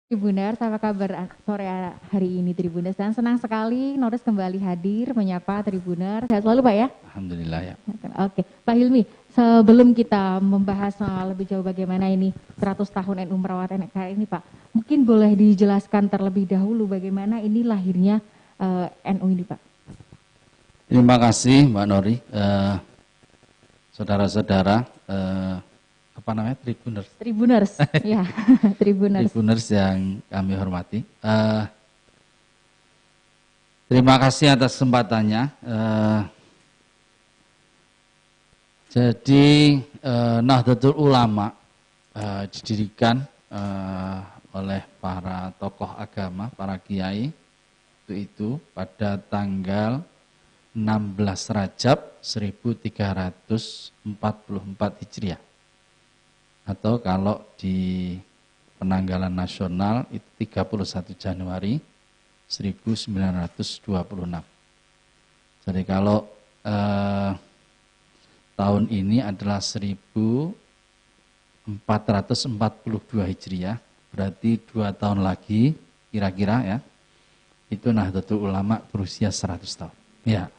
Tribuners, apa kabar sore hari ini Tribuners? Dan senang sekali Noris kembali hadir menyapa Tribuners. Sehat selalu Pak ya? Alhamdulillah ya. Oke, Pak Hilmi, sebelum kita membahas lebih jauh bagaimana ini 100 tahun NU merawat NKRI ini Pak, mungkin boleh dijelaskan terlebih dahulu bagaimana ini lahirnya NU ini Pak? Terima kasih Mbak Nori, saudara-saudara, apa namanya, Tribuners. Tribuners, ya, Tribuners. Tribuners yang kami hormati. Terima kasih atas kesempatannya. Jadi Nahdlatul Ulama didirikan oleh para tokoh agama, para kiai itu pada tanggal 16 Rajab 1344 Hijriah. Atau kalau di penanggalan nasional itu 31 Januari 1926. Jadi kalau tahun ini adalah 1442 Hijriah, berarti 2 tahun lagi kira-kira ya, itu Nahdlatul Ulama berusia 100 tahun. Ya,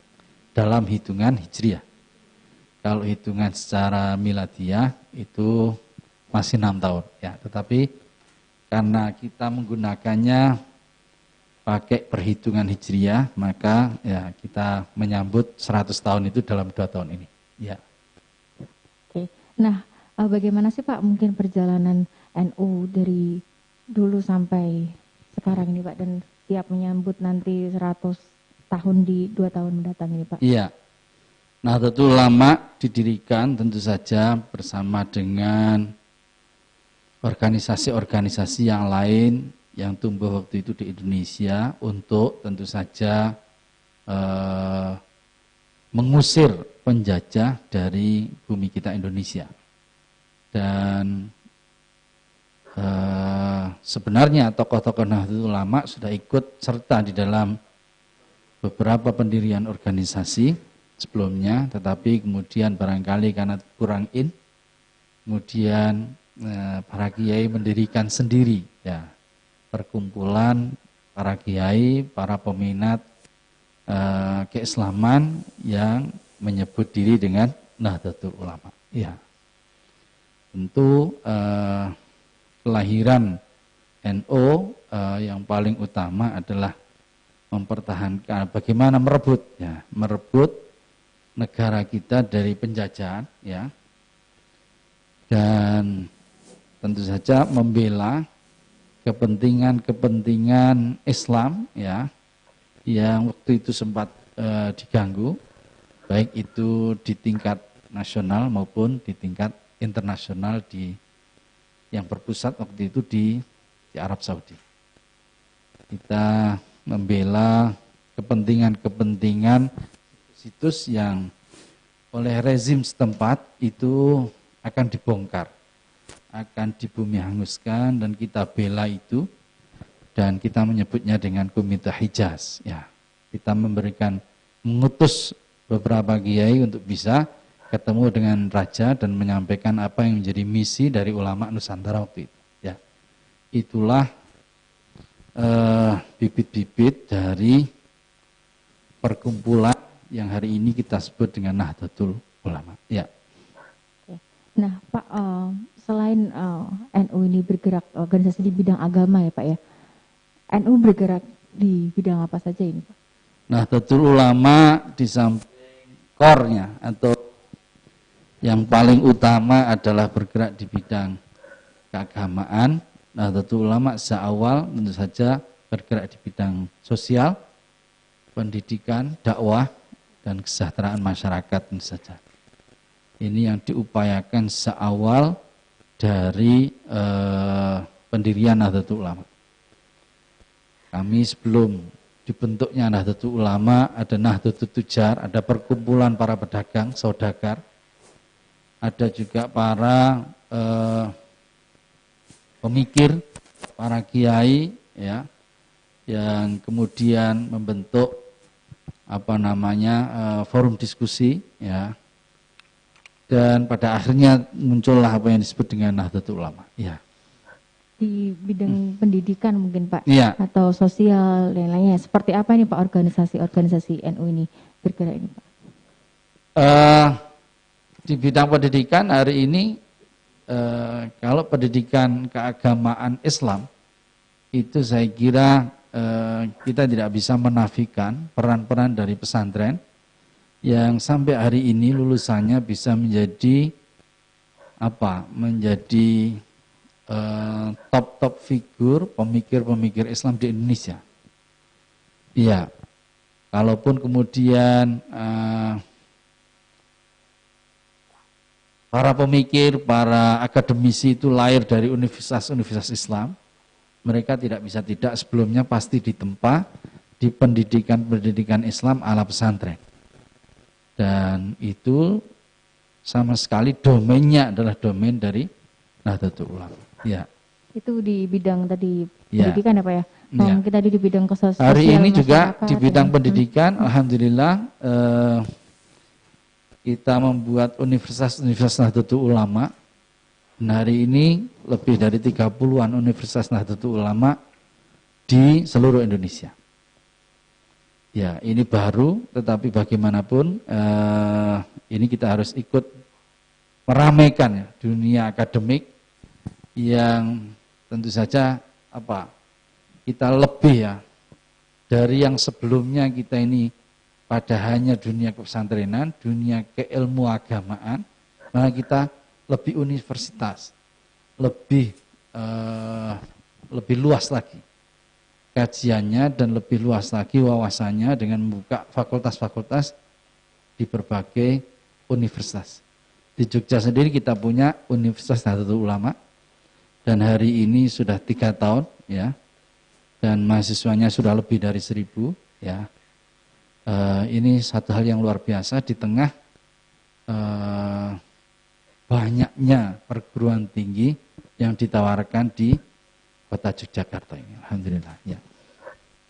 dalam hitungan Hijriah. Kalau hitungan secara miladiah itu masih 6 tahun ya, tetapi karena kita menggunakannya pakai perhitungan Hijriah, maka ya kita menyambut 100 tahun itu dalam 2 tahun ini ya. Oke. Nah, bagaimana sih Pak mungkin perjalanan NU dari dulu sampai sekarang ini Pak, dan siap menyambut nanti 100 tahun di 2 tahun mendatang ini Pak? Iya. Nahdlatul Ulama didirikan tentu saja bersama dengan organisasi-organisasi yang lain yang tumbuh waktu itu di Indonesia untuk tentu saja mengusir penjajah dari bumi kita Indonesia. Dan sebenarnya tokoh-tokoh Nahdlatul Ulama sudah ikut serta di dalam beberapa pendirian organisasi sebelumnya, tetapi kemudian barangkali karena kurang kemudian para kiai mendirikan sendiri ya, perkumpulan para kiai, para peminat keislaman yang menyebut diri dengan Nahdlatul Ulama. Ya, tentu kelahiran NU yang paling utama adalah mempertahankan bagaimana merebut negara kita dari penjajahan ya, dan tentu saja membela kepentingan Islam ya, yang waktu itu sempat diganggu, baik itu di tingkat nasional maupun di tingkat internasional yang berpusat waktu itu di Arab Saudi. Kita membela kepentingan situs yang oleh rezim setempat itu akan dibongkar, akan dibumi hanguskan, dan kita bela itu, dan kita menyebutnya dengan Komite Hijaz ya. Kita mengutus beberapa kiai untuk bisa ketemu dengan raja dan menyampaikan apa yang menjadi misi dari ulama Nusantara waktu itu ya. Itulah bibit-bibit dari perkumpulan yang hari ini kita sebut dengan Nahdlatul Ulama ya. Nah Pak, selain NU ini bergerak organisasi di bidang agama ya Pak ya, NU bergerak di bidang apa saja ini Pak? Nahdlatul Ulama di samping core-nya atau yang paling utama adalah bergerak di bidang keagamaan. Nahdlatul Ulama seawal tentu saja bergerak di bidang sosial, pendidikan, dakwah, dan kesejahteraan masyarakat tentu saja. Ini yang diupayakan seawal dari pendirian Nahdlatul Ulama. Kami sebelum dibentuknya Nahdlatul Ulama ada Nahdlatul Tujar, ada perkumpulan para pedagang, saudagar, ada juga para pemikir, para kiai ya, yang kemudian membentuk forum diskusi ya. Dan pada akhirnya muncullah apa yang disebut dengan Nahdlatul Ulama. Ya. di bidang pendidikan mungkin Pak, Iya. atau sosial dan lainnya. Seperti apa nih Pak organisasi-organisasi NU ini bergerak ini Pak? Di bidang pendidikan hari ini, kalau pendidikan keagamaan Islam, itu saya kira kita tidak bisa menafikan peran-peran dari pesantren yang sampai hari ini lulusannya bisa menjadi top-top figur pemikir-pemikir Islam di Indonesia. Iya, kalaupun kemudian para pemikir, para akademisi itu lahir dari universitas-universitas Islam, mereka tidak bisa tidak sebelumnya pasti ditempa di pendidikan Islam ala pesantren. Dan itu sama sekali domainnya adalah domain dari Nahdlatul Ulama. Ya. Itu di bidang tadi Ya. pendidikan ya Pak ya? Ya. Mungkin tadi di bidang sosial. Hari ini juga di bidang ya. pendidikan, alhamdulillah kita membuat Universitas Nahdlatul Ulama. Dan hari ini lebih dari 30-an Universitas Nahdlatul Ulama di seluruh Indonesia. Ya, ini baru, tetapi bagaimanapun ini kita harus ikut meramaikan ya, dunia akademik yang tentu saja kita lebih ya dari yang sebelumnya kita ini pada hanya dunia kepesantrenan, dunia keilmuagamaan, maka kita lebih universitas, lebih luas lagi kajiannya dan lebih luas lagi wawasannya dengan membuka fakultas-fakultas di berbagai universitas. Di Jogja sendiri kita punya Universitas Nahdlatul Ulama dan hari ini sudah 3 tahun ya, dan mahasiswanya sudah lebih dari 1.000 ya. Ini satu hal yang luar biasa di tengah banyaknya perguruan tinggi yang ditawarkan di Kota Yogyakarta ini, alhamdulillah. Ya.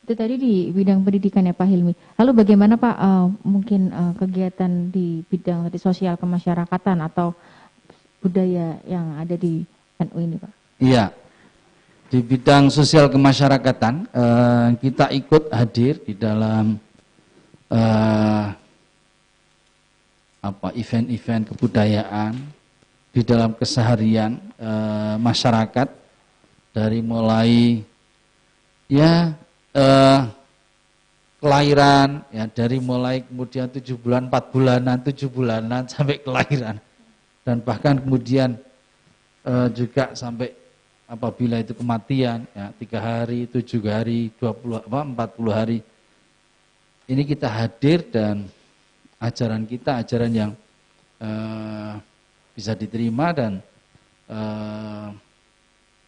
Itu tadi di bidang pendidikan ya Pak Hilmi. Lalu bagaimana Pak mungkin kegiatan di bidang tadi sosial kemasyarakatan atau budaya yang ada di NU ini Pak? Iya, di bidang sosial kemasyarakatan kita ikut hadir di dalam event-event kebudayaan di dalam keseharian masyarakat. Dari mulai kelahiran ya, dari mulai kemudian 7 bulan, 4 bulanan, 7 bulanan sampai kelahiran, dan bahkan kemudian juga sampai apabila itu kematian ya, 3 hari, 7 hari, 40 hari. Ini kita hadir dan ajaran kita ajaran yang bisa diterima dan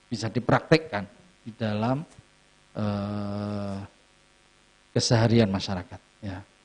bisa dipraktekkan di dalam keseharian masyarakat. Ya.